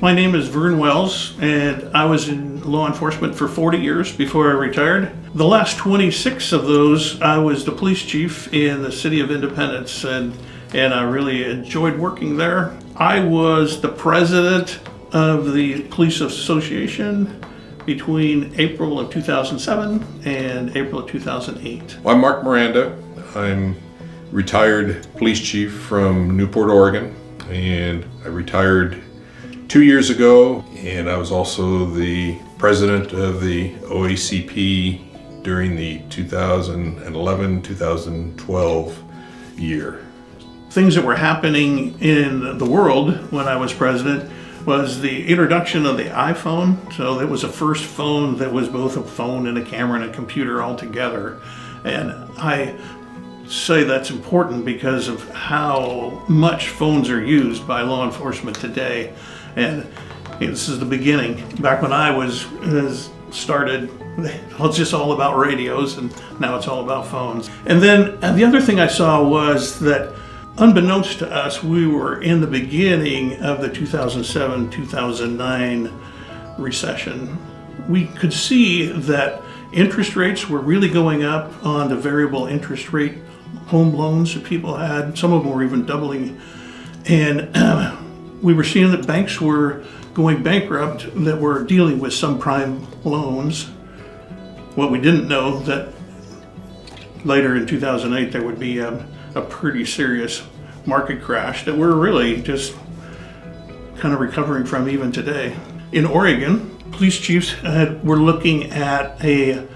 My name is Vern Wells, and I was in law enforcement for 40 years before I retired. The last 26 of those, I was the police chief in the city of Independence, and I really enjoyed working there. I was the president of the Police Association between April of 2007 and April of 2008. Well, I'm Mark Miranda. I'm retired police chief from Newport, Oregon, and I retired 2 years ago, and I was also the president of the OACP during the 2011-2012 year. Things that were happening in the world when I was president was the introduction of the iPhone. So it was the first phone that was both a phone and a camera and a computer all together. And I say that's important because of how much phones are used by law enforcement today. And this is the beginning. Back when I was started, it's just all about radios, and now it's all about phones. And then the other thing I saw was that unbeknownst to us, we were in the beginning of the 2007-2009 recession. We could see that interest rates were really going up on the variable interest rate home loans that people had. Some of them were even doubling. And we were seeing that banks were going bankrupt that were dealing with subprime loans. What we didn't know that later in 2008 there would be a pretty serious market crash that we're really just kind of recovering from even today. In Oregon, police chiefs were looking at a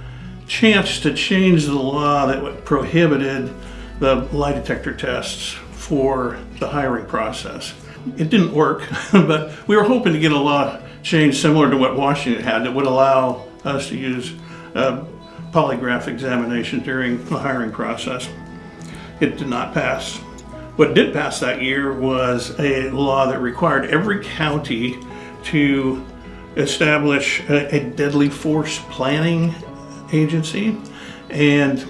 chance to change the law that prohibited the lie detector tests for the hiring process. It didn't work, but we were hoping to get a law change similar to what Washington had that would allow us to use polygraph examination during the hiring process. It did not pass. What did pass that year was a law that required every county to establish a deadly force planning agency, and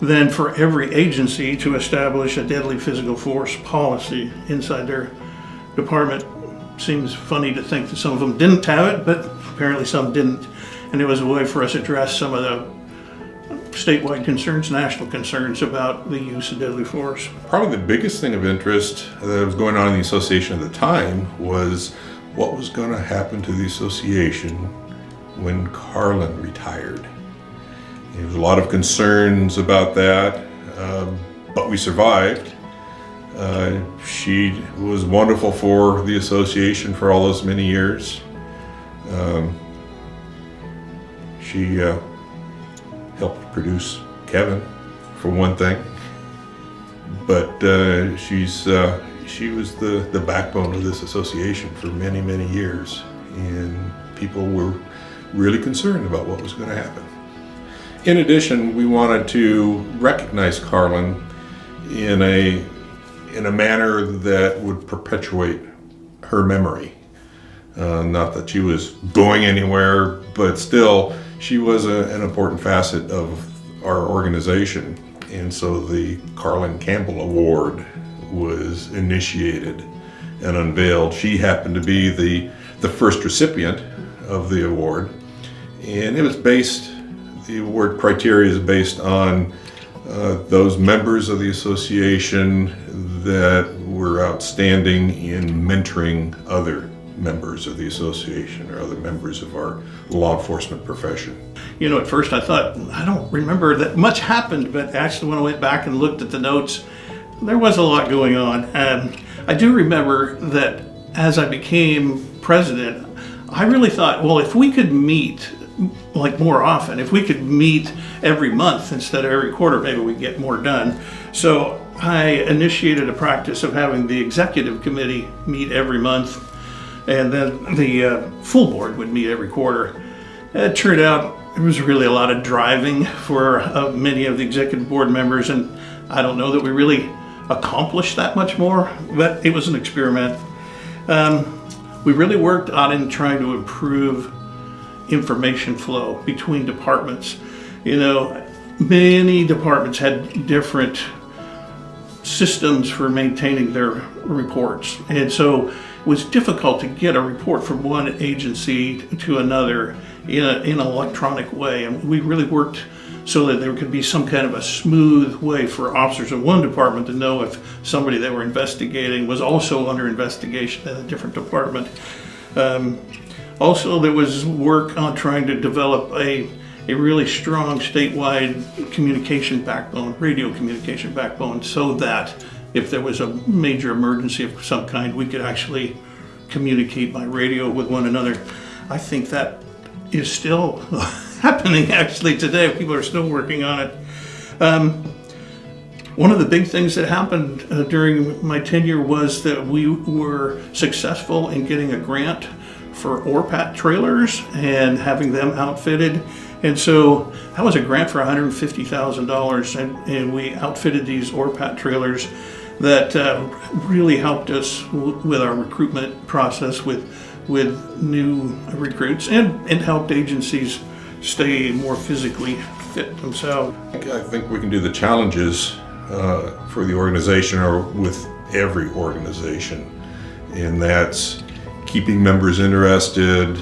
then for every agency to establish a deadly physical force policy inside their department. Seems funny to think that some of them didn't have it, but apparently some didn't. And it was a way for us to address some of the statewide concerns, national concerns about the use of deadly force. Probably the biggest thing of interest that was going on in the association at the time was what was going to happen to the association when Carlin retired. There was a lot of concerns about that, but we survived. She was wonderful for the association for all those many years. She helped produce Kevin, for one thing, but she was the backbone of this association for many, many years, and people were really concerned about what was going to happen. In addition, we wanted to recognize Carlin in a manner that would perpetuate her memory. Not that she was going anywhere, but still, she was an important facet of our organization. And so the Carlin Campbell Award was initiated and unveiled. She happened to be the first recipient of the award. And it was the award criteria is based on those members of the association that were outstanding in mentoring other members of the association or other members of our law enforcement profession. You know, at first I thought, I don't remember that much happened, but actually when I went back and looked at the notes, there was a lot going on. I do remember that as I became president, I really thought, well, if we could meet like more often, if we could meet every month instead of every quarter, maybe we'd get more done. So I initiated a practice of having the executive committee meet every month, and then the full board would meet every quarter. It turned out there was really a lot of driving for many of the executive board members, and I don't know that we really accomplished that much more, but it was an experiment. We really worked on trying to improve information flow between departments. You know, many departments had different systems for maintaining their reports. And so it was difficult to get a report from one agency to another in an electronic way. And we really worked so that there could be some kind of a smooth way for officers in one department to know if somebody they were investigating was also under investigation in a different department. Also, there was work on trying to develop a really strong statewide communication backbone, radio communication backbone, so that if there was a major emergency of some kind, we could actually communicate by radio with one another. I think that is still happening actually today. People are still working on it. One of the big things that happened during my tenure was that we were successful in getting a grant for ORPAT trailers and having them outfitted. And so that was a grant for $150,000, and we outfitted these ORPAT trailers that really helped us with our recruitment process with new recruits, and helped agencies stay more physically fit themselves. I think we can do the challenges for the organization, or with every organization, and that's keeping members interested.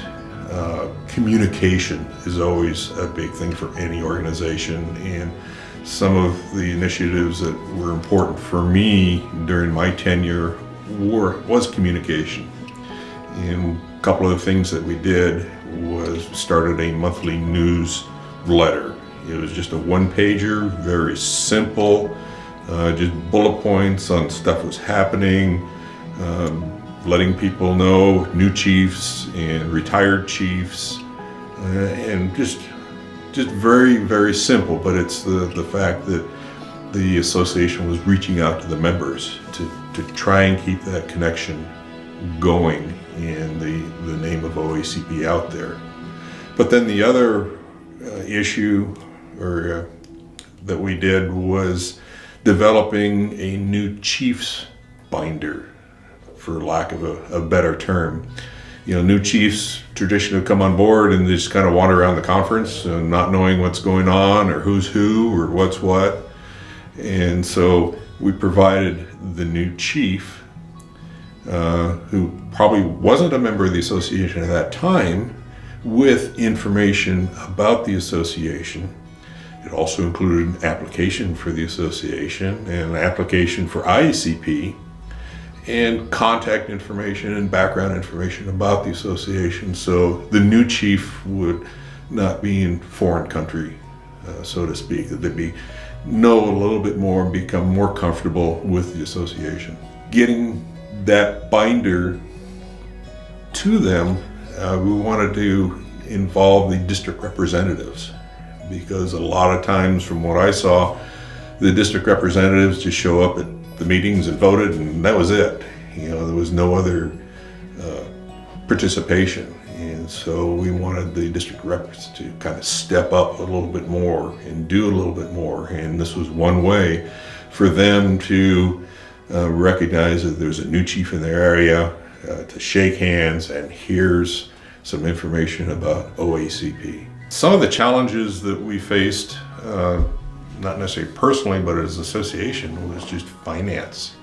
Communication is always a big thing for any organization, and some of the initiatives that were important for me during my tenure was communication. And a couple of the things that we did was started a monthly newsletter. It was just a one-pager, very simple, just bullet points on stuff that was happening, letting people know, new chiefs and retired chiefs, and just very, very simple. But it's the fact that the association was reaching out to the members to try and keep that connection going, and the name of OACP out there. But then the other issue that we did was developing a new chiefs binder, for lack of a better term. You know, new chiefs traditionally come on board and they just kind of wander around the conference and not knowing what's going on or who's who or what's what. And so we provided the new chief, who probably wasn't a member of the association at that time, with information about the association. It also included an application for the association and an application for IACP, and contact information and background information about the association, so the new chief would not be in foreign country, so to speak, that they'd know a little bit more and become more comfortable with the association. Getting that binder to them, we wanted to involve the district representatives, because a lot of times from what I saw, the district representatives just show up at the meetings and voted, and that was it. You know, there was no other participation. And so we wanted the district reps to kind of step up a little bit more and do a little bit more. And this was one way for them to recognize that there's a new chief in their area, to shake hands, and here's some information about OACP. Some of the challenges that we faced, not necessarily personally, but as an association, was just finance.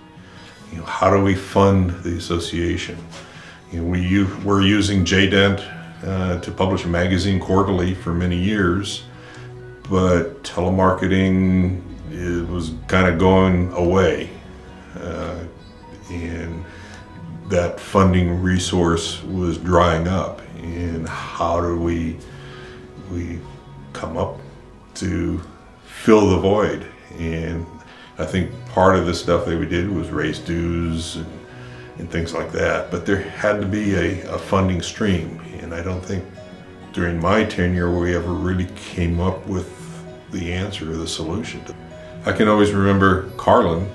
You know, how do we fund the association? You know, we're using JDent to publish a magazine quarterly for many years, but telemarketing was kind of going away, and that funding resource was drying up. And how do we come up to fill the void? And I think part of the stuff that we did was raise dues and things like that, but there had to be a funding stream, and I don't think during my tenure we ever really came up with the answer or the solution. I can always remember Carlin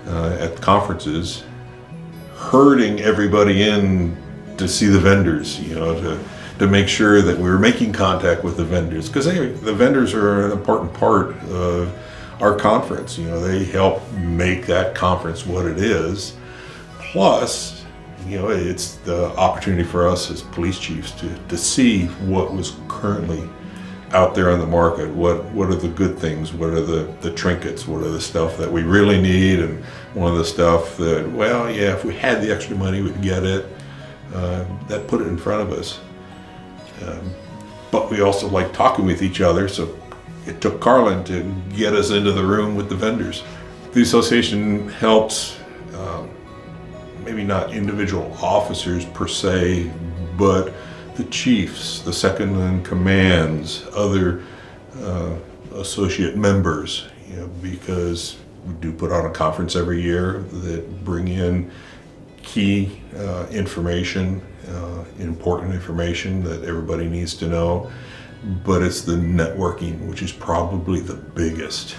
at conferences herding everybody in to see the vendors, you know, to make sure that we were making contact with the vendors, because the vendors are an important part of our conference. You know, they help make that conference what it is. Plus, you know, it's the opportunity for us as police chiefs to see what was currently out there on the market. What are the good things? What are the trinkets? What are the stuff that we really need? And one of the stuff that, well, yeah, if we had the extra money, we'd get it. That put it in front of us. But we also like talking with each other, so it took Carlin to get us into the room with the vendors. The association helps, maybe not individual officers per se, but the chiefs, the second in commands, other associate members, because we do put on a conference every year that bring in key information, important information that everybody needs to know. But it's the networking, which is probably the biggest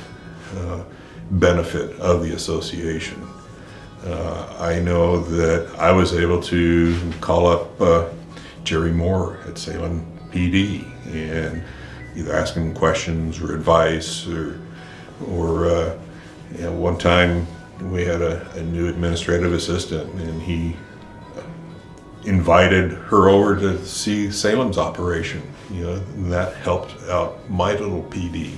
benefit of the association. I know that I was able to call up Jerry Moore at Salem PD and either ask him questions or advice, or one time we had a new administrative assistant, and he invited her over to see Salem's operation. And that helped out my little PD.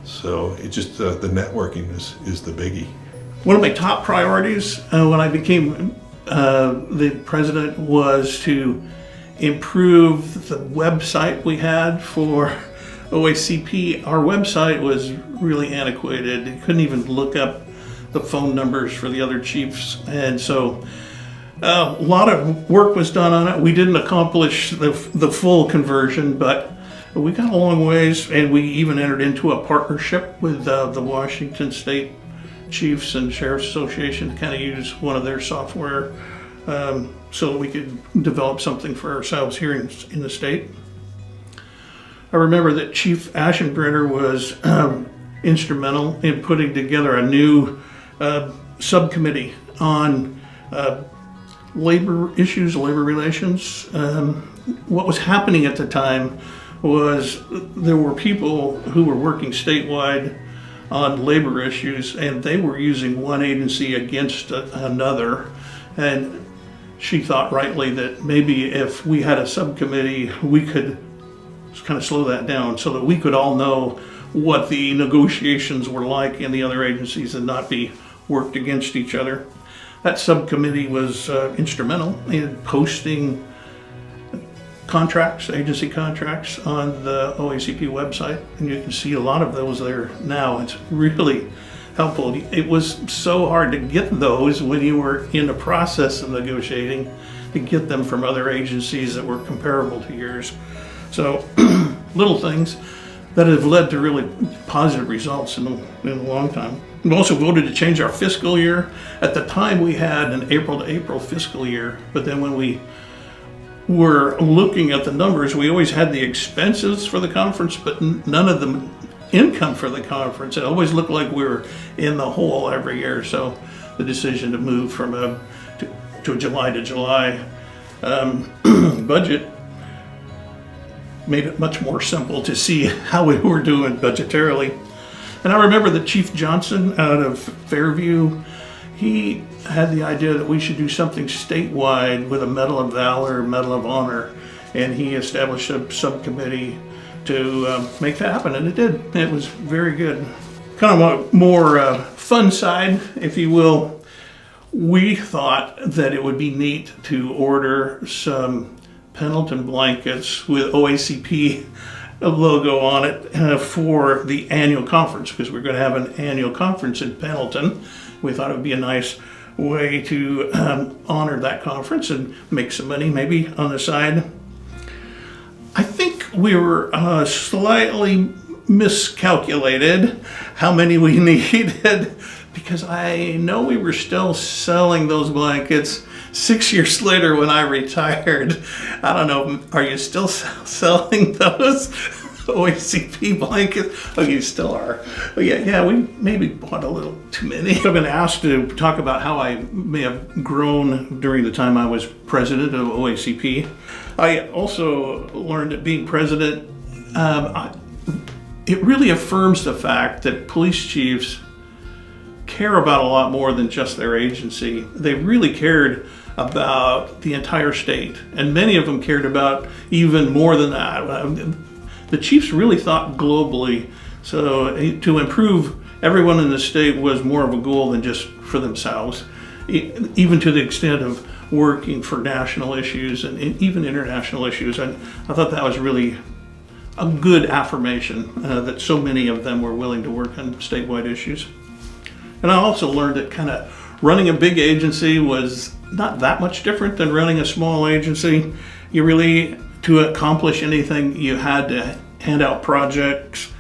So it just the networking is the biggie. One of my top priorities when I became the president was to improve the website we had for OACP. Our website was really antiquated. You couldn't even look up the phone numbers for the other chiefs, and so a lot of work was done on it. We didn't accomplish the full conversion, but we got a long ways, and we even entered into a partnership with the Washington State Chiefs and Sheriff's Association to kind of use one of their software so that we could develop something for ourselves here in the state. I remember that Chief Aschenbrenner was instrumental in putting together a new subcommittee on labor issues, labor relations. What was happening at the time was there were people who were working statewide on labor issues, and they were using one agency against another. And she thought rightly that maybe if we had a subcommittee, we could kind of slow that down so that we could all know what the negotiations were like in the other agencies and not be worked against each other. That subcommittee was instrumental in posting contracts, agency contracts, on the OACP website, and you can see a lot of those there now. It's really helpful. It was so hard to get those when you were in the process of negotiating, to get them from other agencies that were comparable to yours. So little things that have led to really positive results in a long time. We also voted to change our fiscal year. At the time we had an April to April fiscal year, but then when we were looking at the numbers, we always had the expenses for the conference, but none of the income for the conference. It always looked like we were in the hole every year. So the decision to move from to a July to July budget made it much more simple to see how we were doing budgetarily. And I remember that Chief Johnson out of Fairview, he had the idea that we should do something statewide with a Medal of Valor, Medal of Honor, and he established a subcommittee to make that happen, and it did. It was very good. Kind of a more fun side, if you will, we thought that it would be neat to order some Pendleton blankets with OACP logo on it for the annual conference, because we're going to have an annual conference in Pendleton. We thought it would be a nice way to honor that conference and make some money maybe on the side. I think we were slightly miscalculated how many we needed, because I know we were still selling those blankets 6 years later when I retired. I don't know, are you still selling those OACP blankets? Oh, you still are. Oh, yeah, we maybe bought a little too many. I've been asked to talk about how I may have grown during the time I was president of OACP. I also learned that being president, it really affirms the fact that police chiefs care about a lot more than just their agency. They really cared about the entire state, and many of them cared about even more than that. the chiefs really thought globally. So to improve everyone in the state was more of a goal than just for themselves, even to the extent of working for national issues and even international issues. And I thought that was really a good affirmation that so many of them were willing to work on statewide issues. And I also learned that kind of running a big agency was not that much different than running a small agency. You really, to accomplish anything, you had to hand out projects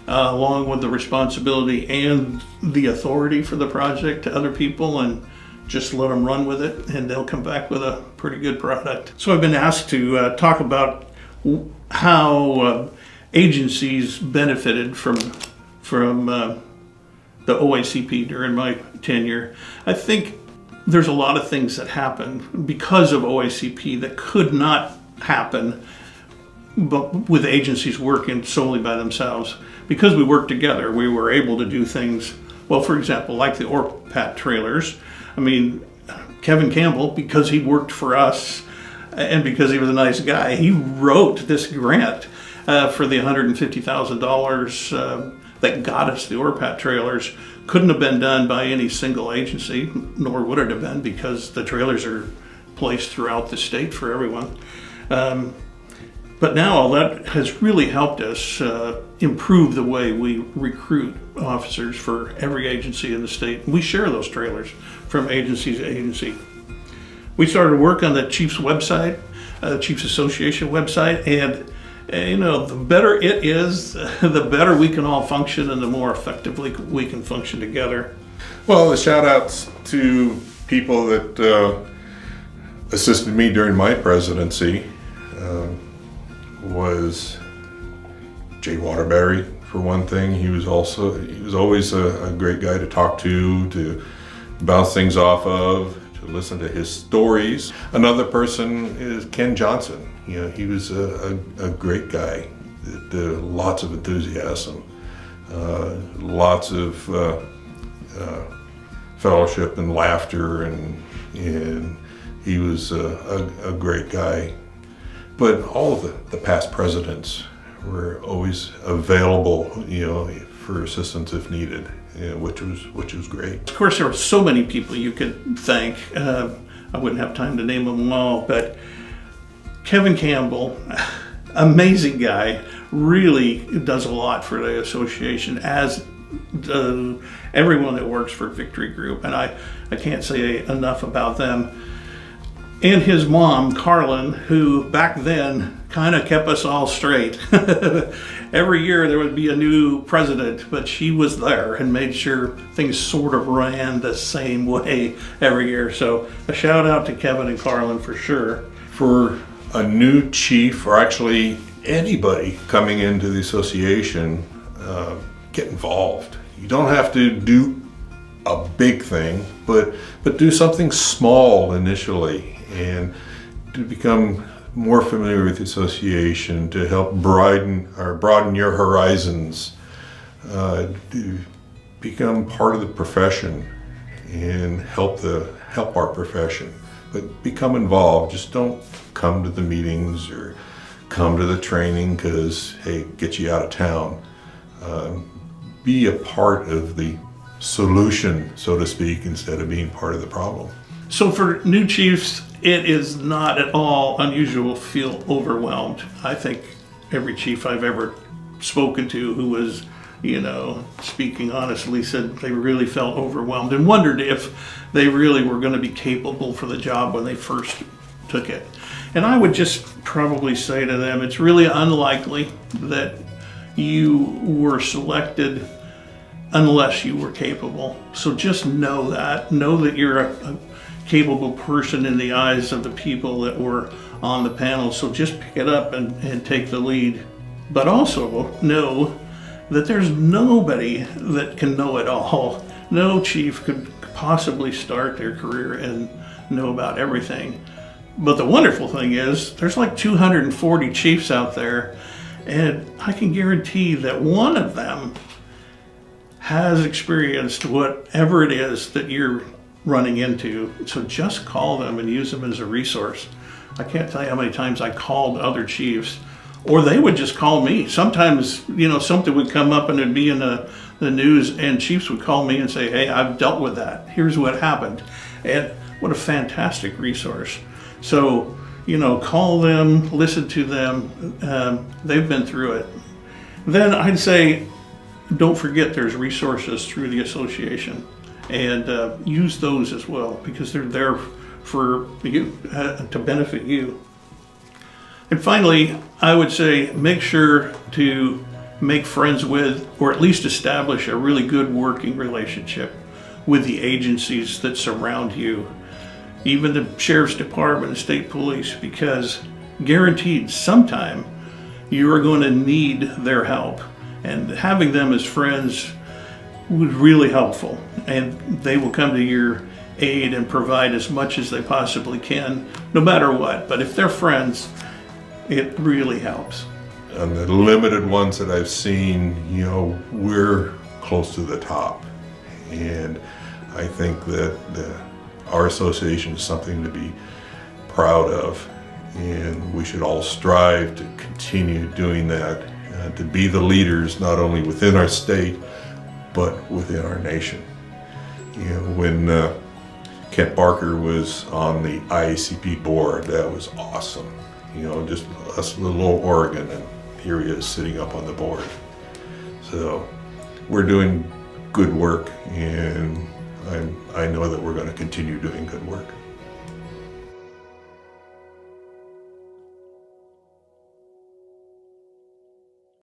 along with the responsibility and the authority for the project to other people, and just let them run with it, and they'll come back with a pretty good product. So I've been asked to talk about how agencies benefited from the OACP during my tenure. I think there's a lot of things that happen because of OACP that could not happen but with agencies working solely by themselves. Because we worked together, we were able to do things, well, for example, like the ORPAT trailers. I mean, Kevin Campbell, because he worked for us and because he was a nice guy, he wrote this grant for the $150,000 that got us the ORPAT trailers. Couldn't have been done by any single agency, nor would it have been, because the trailers are placed throughout the state for everyone. But now all that has really helped us improve the way we recruit officers for every agency in the state. We share those trailers from agency to agency. We started work on the Chiefs website, Chiefs Association website, and the better it is, the better we can all function and the more effectively we can function together. Well, the shout outs to people that assisted me during my presidency was Jay Waterbury, for one thing. He was always a great guy to talk to bounce things off of, to listen to his stories. Another person is Ken Johnson. He was a great guy. Lots of enthusiasm, lots of fellowship and laughter, and he was a great guy. But all of the past presidents were always available, for assistance if needed, which was great. Of course, there were so many people you could thank. I wouldn't have time to name them all, but Kevin Campbell, amazing guy, really does a lot for the association, as does everyone that works for Victory Group, and I can't say enough about them. And his mom, Carlin, who back then kind of kept us all straight. Every year there would be a new president, but she was there and made sure things sort of ran the same way every year. So a shout out to Kevin and Carlin for sure. For a new chief, or actually anybody coming into the association, get involved. You don't have to do a big thing, but do something small initially, and to become more familiar with the association, to help broaden your horizons, to become part of the profession and help our profession. But become involved. Just don't come to the meetings or come to the training because, hey, get you out of town. Be a part of the solution, so to speak, instead of being part of the problem. So for new chiefs, it is not at all unusual to feel overwhelmed. I think every chief I've ever spoken to who was, speaking honestly, said they really felt overwhelmed and wondered if they really were going to be capable for the job when they first took it. And I would just probably say to them, it's really unlikely that you were selected unless you were capable. So just know that you're a capable person in the eyes of the people that were on the panel. So just pick it up and take the lead. But also know that there's nobody that can know it all. No chief could possibly start their career and know about everything. But the wonderful thing is there's like 240 chiefs out there, and I can guarantee that one of them has experienced whatever it is that you're running into. So just call them and use them as a resource. I can't tell you how many times I called other chiefs or they would just call me. Sometimes, something would come up and it'd be in the news, and chiefs would call me and say, hey, I've dealt with that. Here's what happened. And what a fantastic resource. So, call them, listen to them. They've been through it. Then I'd say, don't forget there's resources through the association, and use those as well, because they're there for you, to benefit you. And finally, I would say make sure to make friends with, or at least establish a really good working relationship with the agencies that surround you, even the sheriff's department and state police, because guaranteed sometime you are going to need their help, and having them as friends was really helpful, and they will come to your aid and provide as much as they possibly can, no matter what. But if they're friends, it really helps. And the limited ones that I've seen, we're close to the top. And I think that our association is something to be proud of. And we should all strive to continue doing that, to be the leaders, not only within our state, but within our nation. When Kent Barker was on the IACP board, that was awesome. Just us little old Oregon, and here he is sitting up on the board. So we're doing good work, and I know that we're going to continue doing good work.